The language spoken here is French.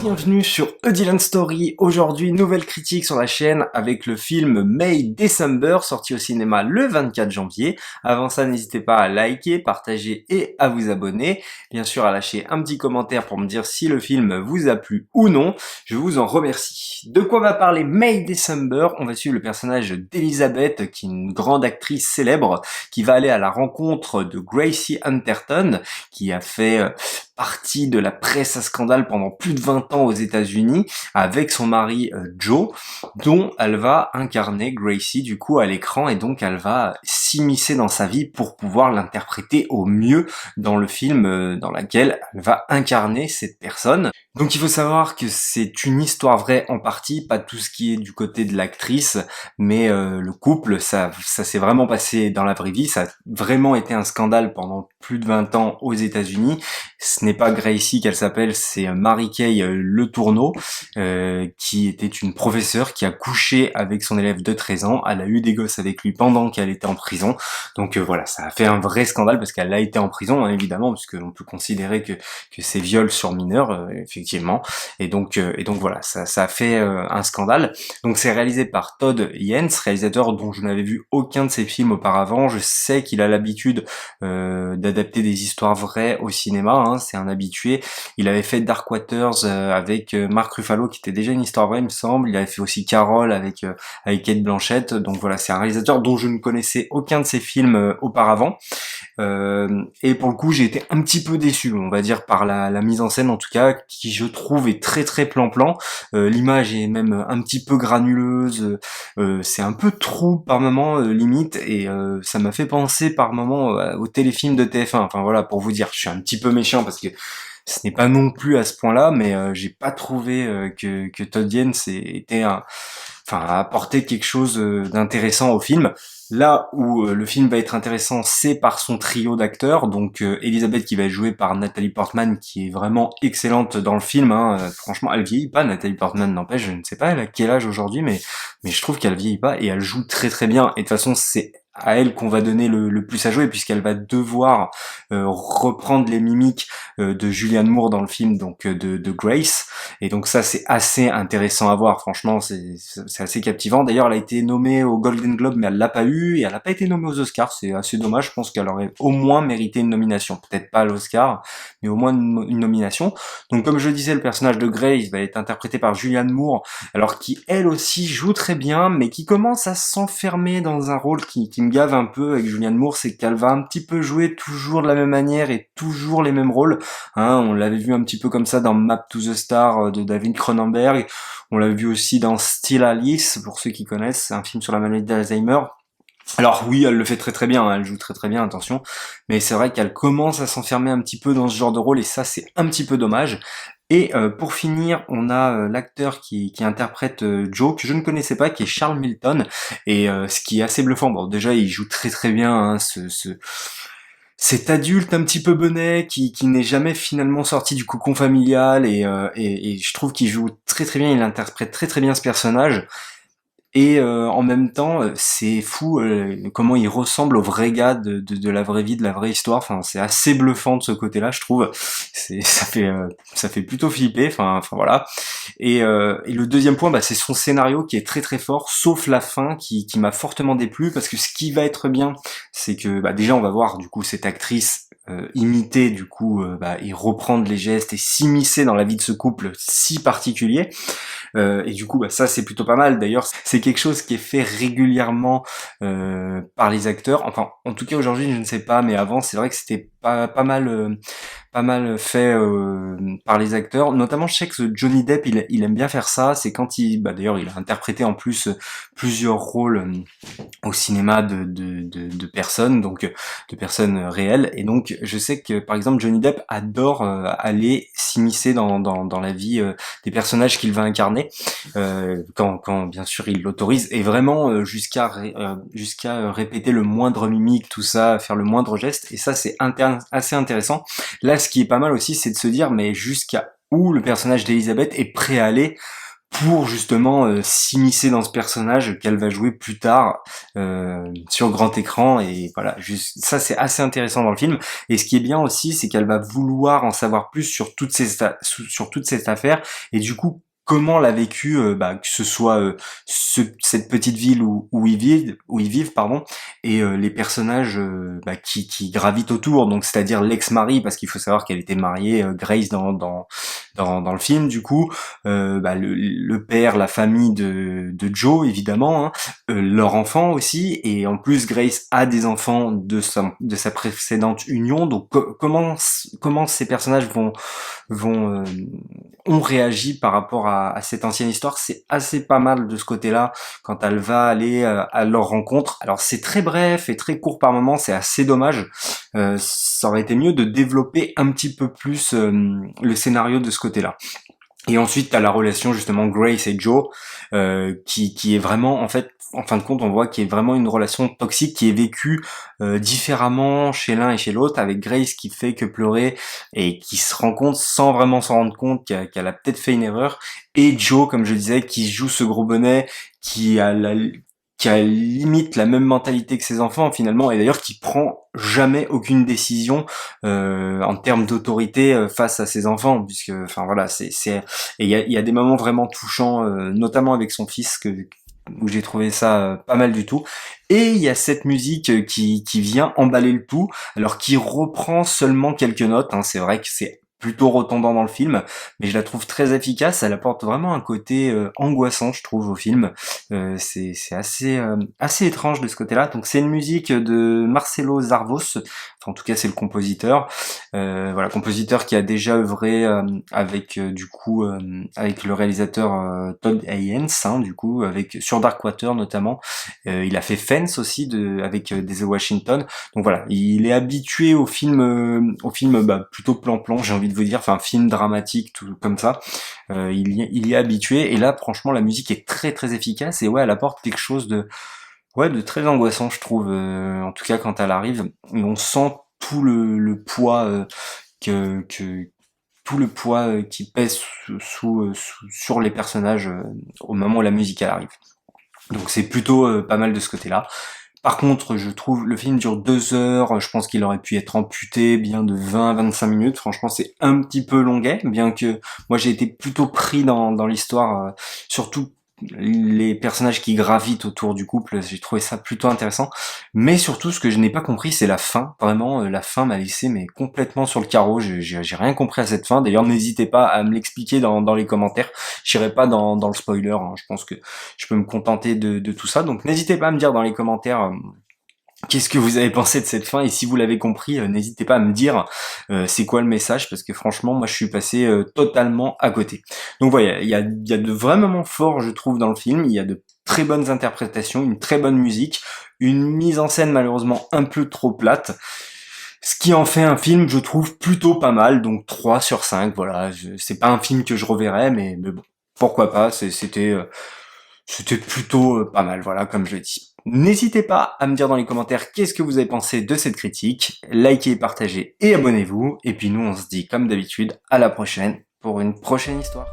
Bienvenue sur A Dylan Story. Aujourd'hui, nouvelle critique sur la chaîne avec le film May December, sorti au cinéma le 24 janvier. Avant ça, n'hésitez pas à liker, partager et à vous abonner. Bien sûr, à lâcher un petit commentaire pour me dire si le film vous a plu ou non. Je vous en remercie. De quoi va parler May December? On va suivre le personnage d'Elizabeth, qui est une grande actrice célèbre, qui va aller à la rencontre de Gracie Hunterton, qui a fait partie de la presse à scandale pendant plus de 20 ans aux États-Unis avec son mari Joe, dont elle va incarner Gracie du coup à l'écran, et donc elle va s'immiscer dans sa vie pour pouvoir l'interpréter au mieux dans le film dans lequel elle va incarner cette personne. Donc il faut savoir que c'est une histoire vraie en partie, pas tout ce qui est du côté de l'actrice, mais le couple, ça s'est vraiment passé dans la vraie vie, ça a vraiment été un scandale pendant plus de 20 ans aux États-Unis. Ce n'est pas Gracie qu'elle s'appelle, c'est Mary-Kay Le Tourneau, qui était une professeure qui a couché avec son élève de 13 ans. Elle a eu des gosses avec lui pendant qu'elle était en prison. Donc voilà, ça a fait un vrai scandale parce qu'elle a été en prison, hein, évidemment, puisqu'on peut considérer que c'est viol sur mineur, effectivement. Et donc voilà, ça a fait un scandale. Donc c'est réalisé par Todd Haynes, réalisateur dont je n'avais vu aucun de ses films auparavant. Je sais qu'il a l'habitude d'adapter des histoires vraies au cinéma, hein, c'est un habitué. Il avait fait Dark Waters avec Mark Ruffalo, qui était déjà une histoire vraie, il me semble. Il avait fait aussi Carol avec Kate Blanchett. Donc voilà, c'est un réalisateur dont je ne connaissais aucun de ses films auparavant. Et pour le coup, j'ai été un petit peu déçu, on va dire, par la mise en scène, en tout cas, qui je trouve est très très plan-plan. L'image est même un petit peu granuleuse, c'est un peu trop par moment, limite, et ça m'a fait penser par moment au téléfilm de TF1. Enfin voilà, pour vous dire, je suis un petit peu méchant parce que ce n'est pas non plus à ce point-là, mais j'ai pas trouvé que Todd Haynes a apporté quelque chose d'intéressant au film. Là où le film va être intéressant, c'est par son trio d'acteurs. Donc Elizabeth, qui va être jouée par Nathalie Portman, qui est vraiment excellente dans le film, hein. Franchement, elle vieillit pas, Nathalie Portman, n'empêche, je ne sais pas elle a quel âge aujourd'hui, mais je trouve qu'elle vieillit pas et elle joue très très bien. Et de toute façon, c'est à elle qu'on va donner le plus à jouer, puisqu'elle va devoir reprendre les mimiques de Julianne Moore dans le film, donc de Grace. Et donc ça, c'est assez intéressant à voir. Franchement, c'est assez captivant. D'ailleurs, elle a été nommée au Golden Globe, mais elle l'a pas eu, et elle n'a pas été nommée aux Oscars. C'est assez dommage. Je pense qu'elle aurait au moins mérité une nomination. Peut-être pas à l'Oscar, mais au moins une nomination. Donc comme je le disais, le personnage de Grace va être interprété par Julianne Moore, alors qui elle aussi joue très bien, mais qui commence à s'enfermer dans un rôle qui me gave un peu avec Julianne Moore, c'est qu'elle va un petit peu jouer toujours de la même manière et toujours les mêmes rôles. Hein, on l'avait vu un petit peu comme ça dans Map to the Star de David Cronenberg. On l'a vu aussi dans Still Alice, pour ceux qui connaissent, c'est un film sur la maladie d'Alzheimer. Alors oui, elle le fait très très bien, hein, elle joue très très bien, attention, mais c'est vrai qu'elle commence à s'enfermer un petit peu dans ce genre de rôle, et ça c'est un petit peu dommage. Et pour finir, on a l'acteur qui interprète Joe, que je ne connaissais pas, qui est Charles Milton, et ce qui est assez bluffant. Bon, déjà il joue très très bien, hein, cet adulte un petit peu bonnet qui n'est jamais finalement sorti du cocon familial, et je trouve qu'il joue très très bien, il interprète très très bien ce personnage. Et en même temps, c'est fou comment il ressemble au vrai gars de la vraie vie, de la vraie histoire. Enfin, c'est assez bluffant de ce côté-là, je trouve. Ça fait plutôt flipper. Enfin voilà. Et le deuxième point, c'est son scénario qui est très très fort, sauf la fin qui m'a fortement déplu, parce que ce qui va être bien, c'est que déjà on va voir du coup cette actrice imiter du coup et reprendre les gestes et s'immiscer dans la vie de ce couple si particulier. Et du coup, ça c'est plutôt pas mal. D'ailleurs, c'est quelque chose qui est fait régulièrement par les acteurs. Enfin, en tout cas aujourd'hui, je ne sais pas, mais avant, c'est vrai que c'était pas mal fait par les acteurs. Notamment, je sais que Johnny Depp, il aime bien faire ça. C'est quand d'ailleurs, il a interprété en plus plusieurs rôles au cinéma de personnes, donc de personnes réelles. Et donc, je sais que par exemple, Johnny Depp adore aller s'immiscer dans la vie des personnages qu'il va incarner, quand bien sûr il l'autorise, et vraiment jusqu'à répéter le moindre mimique, tout ça, faire le moindre geste. Et ça, c'est assez intéressant. Là, ce qui est pas mal aussi, c'est de se dire, mais jusqu'à où le personnage d'Elizabeth est prêt à aller pour justement s'immiscer dans ce personnage qu'elle va jouer plus tard sur grand écran. Et voilà, ça c'est assez intéressant dans le film. Et ce qui est bien aussi, c'est qu'elle va vouloir en savoir plus sur sur toute cette affaire, et du coup comment l'a vécu, que ce soit cette petite ville où ils vivent, pardon, et les personnages qui gravitent autour, donc c'est-à-dire l'ex-mari, parce qu'il faut savoir qu'elle était mariée, Grace dans le film, du coup, le père, la famille de Joe, évidemment, hein, leur enfant aussi, et en plus Grace a des enfants de sa précédente union, donc comment ces personnages vont ont réagi par rapport à cette ancienne histoire. C'est assez pas mal de ce côté-là quand elle va aller à leur rencontre. Alors c'est très bref et très court par moment, c'est assez dommage. Ça aurait été mieux de développer un petit peu plus le scénario de ce côté-là. Et ensuite, t'as la relation justement Grace et Joe, qui est vraiment, en fait, en fin de compte, on voit qu'il y a vraiment une relation toxique qui est vécue différemment chez l'un et chez l'autre, avec Grace qui fait que pleurer et qui se rend compte sans vraiment s'en rendre compte qu'elle a peut-être fait une erreur, et Joe, comme je disais, qui joue ce gros bonnet, qui a qui a limite la même mentalité que ses enfants finalement, et d'ailleurs qui prend jamais aucune décision en termes d'autorité face à ses enfants, puisque enfin voilà, et il y a des moments vraiment touchants, notamment avec son fils, où j'ai trouvé ça pas mal du tout. Et il y a cette musique qui vient emballer le tout, alors qui reprend seulement quelques notes, hein. C'est vrai que c'est plutôt redondant dans le film, mais je la trouve très efficace. Elle apporte vraiment un côté angoissant, je trouve, au film. C'est assez étrange de ce côté-là. Donc c'est une musique de Marcelo Zarvos, enfin en tout cas c'est le compositeur. Voilà, compositeur qui a déjà œuvré avec du coup avec le réalisateur Todd Haynes, hein, du coup avec sur Darkwater notamment. Il a fait Fence aussi avec Denzel Washington. Donc voilà, il est habitué au film plutôt plan-plan, j'ai envie de vous dire, enfin film dramatique, tout comme ça. Il y est habitué, et là franchement la musique est très très efficace, et ouais, elle apporte quelque chose de très angoissant, je trouve, en tout cas quand elle arrive, et on sent tout le poids que tout le poids qui pèse sur les personnages au moment où la musique elle arrive. Donc c'est plutôt pas mal de ce côté-là. Par contre, je trouve le film dure 2 heures, je pense qu'il aurait pu être amputé bien de 20-25 minutes. Franchement, c'est un petit peu longuet, bien que moi j'ai été plutôt pris dans l'histoire, surtout les personnages qui gravitent autour du couple, j'ai trouvé ça plutôt intéressant. Mais surtout, ce que je n'ai pas compris, c'est la fin. Vraiment, la fin m'a laissé mais complètement sur le carreau. J'ai rien compris à cette fin. D'ailleurs, n'hésitez pas à me l'expliquer dans les commentaires. J'irai pas dans le spoiler, hein. Je pense que je peux me contenter de tout ça. Donc n'hésitez pas à me dire dans les commentaires qu'est-ce que vous avez pensé de cette fin, et si vous l'avez compris, n'hésitez pas à me dire c'est quoi le message, parce que franchement moi je suis passé totalement à côté. Donc voilà, il y a de vrais moments forts, je trouve, dans le film. Il y a de très bonnes interprétations, une très bonne musique, une mise en scène malheureusement un peu trop plate, ce qui en fait un film, je trouve, plutôt pas mal. Donc 3 sur 5, voilà. C'est pas un film que je reverrai, mais bon, pourquoi pas, c'était plutôt pas mal, voilà, comme je l'ai dit. N'hésitez pas à me dire dans les commentaires qu'est-ce que vous avez pensé de cette critique. Likez, partagez et abonnez-vous. Et puis nous, on se dit comme d'habitude à la prochaine pour une prochaine histoire.